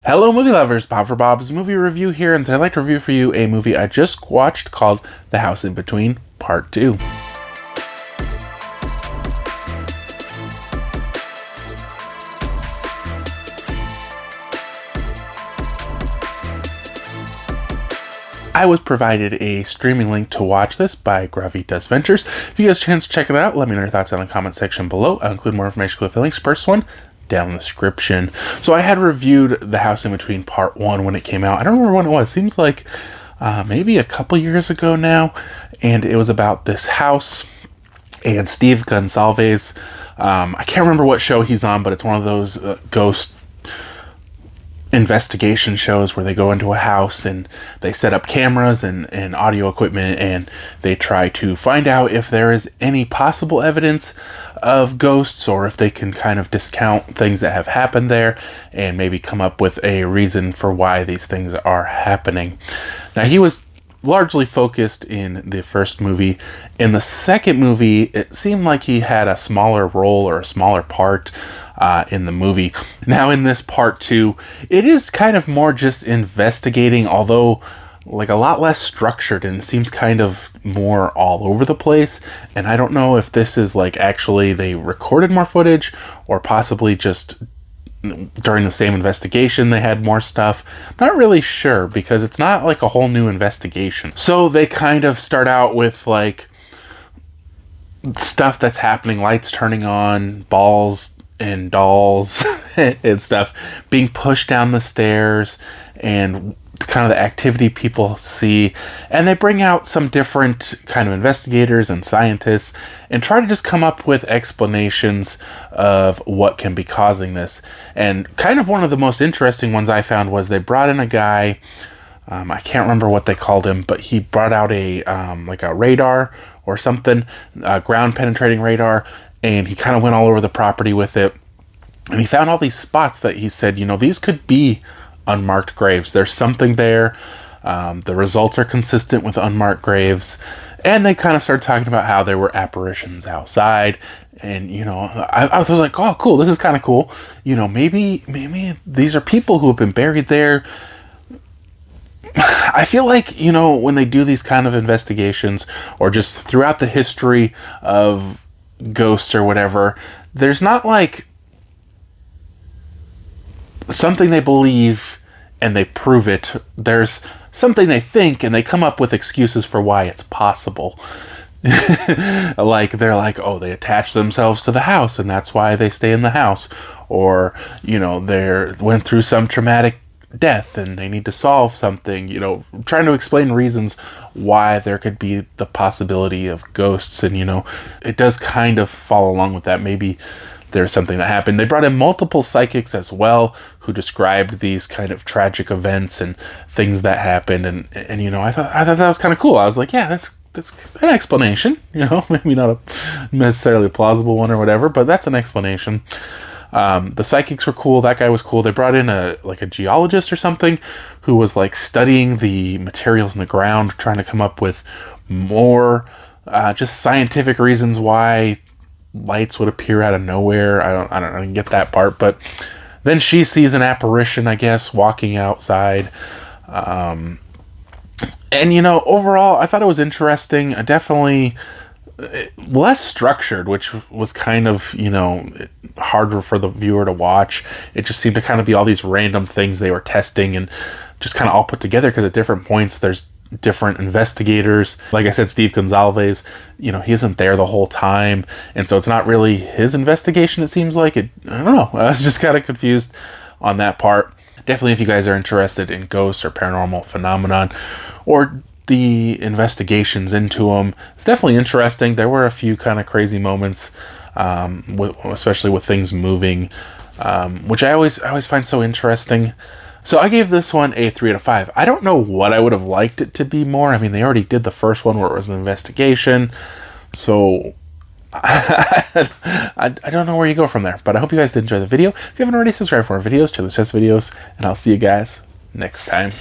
Hello movie lovers, Bob for Bob's Movie Review here, and today I'd like to review for you a movie I just watched called The House in Between Part 2. I was provided a streaming link to watch this by Gravitas Ventures. If you guys have a chance to check it out, let me know your thoughts in the comment section below. I'll include more information with the links. First one down in the description. So I had reviewed The House in Between Part 1 when it came out. I don't remember when it was. Seems like maybe a couple years ago now. And it was about this house and Steve Gonsalves. I can't remember what show he's on, but it's one of those ghost investigation shows where they go into a house and they set up cameras and audio equipment and they try to find out if there is any possible evidence of ghosts or if they can kind of discount things that have happened there and maybe come up with a reason for why these things are happening. Now, he was largely focused in the first movie. In the second movie, it seemed like he had a smaller role or a smaller part in the movie. Now in this part 2, it is kind of more just investigating, although like a lot less structured, and it seems kind of more all over the place. And I don't know if this is like actually they recorded more footage or possibly just during the same investigation they had more stuff. I'm not really sure because it's not like a whole new investigation. So they kind of start out with like stuff that's happening, lights turning on, balls and dolls and stuff being pushed down the stairs and kind of the activity people see, and they bring out some different kind of investigators and scientists and try to just come up with explanations of what can be causing this. And kind of one of the most interesting ones I found was they brought in a guy, I can't remember what they called him, but he brought out a like a radar or something, ground penetrating radar, and he kind of went all over the property with it. And he found all these spots that he said, you know, these could be unmarked graves. There's something there. The results are consistent with unmarked graves. And they kind of started talking about how there were apparitions outside. And, you know, I was like, oh, cool. This is kind of cool. You know, maybe these are people who have been buried there. I feel like, you know, when they do these kind of investigations or just throughout the history of ghosts or whatever, there's not like something they believe and they prove it. There's something they think and they come up with excuses for why it's possible. Like they're like, oh, they attach themselves to the house and that's why they stay in the house, or you know, they went through some traumatic death and they need to solve something, you know, trying to explain reasons why there could be the possibility of ghosts. And you know, it does kind of follow along with that. Maybe there's something that happened. They brought in multiple psychics as well who described these kind of tragic events and things that happened. And you know, I thought that was kind of cool. I was like, yeah, that's an explanation, you know, maybe not a necessarily plausible one or whatever, but that's an explanation. The psychics were cool. That guy was cool. They brought in a geologist or something who was like studying the materials in the ground, trying to come up with more just scientific reasons why lights would appear out of nowhere. I don't get that part, but then she sees an apparition, I guess, walking outside. And you know, overall, I thought it was interesting. Definitely less structured, which was kind of, you know, harder for the viewer to watch. It just seemed to kind of be all these random things they were testing and just kind of all put together because at different points there's different investigators. Like I said, Steve Gonsalves, you know, he isn't there the whole time, and so it's not really his investigation, it seems like. I don't know, I was just kind of confused on that part. Definitely, if you guys are interested in ghosts or paranormal phenomenon or the investigations into them, it's definitely interesting. There were a few kind of crazy moments, especially with things moving, which I always find so interesting. So I gave this one a 3 out of 5. I don't know what I would have liked it to be more. I mean, they already did the first one where it was an investigation, so I don't know where you go from there. But I hope you guys did enjoy the video. If you haven't already, subscribe for more videos, check the test videos, and I'll see you guys next time.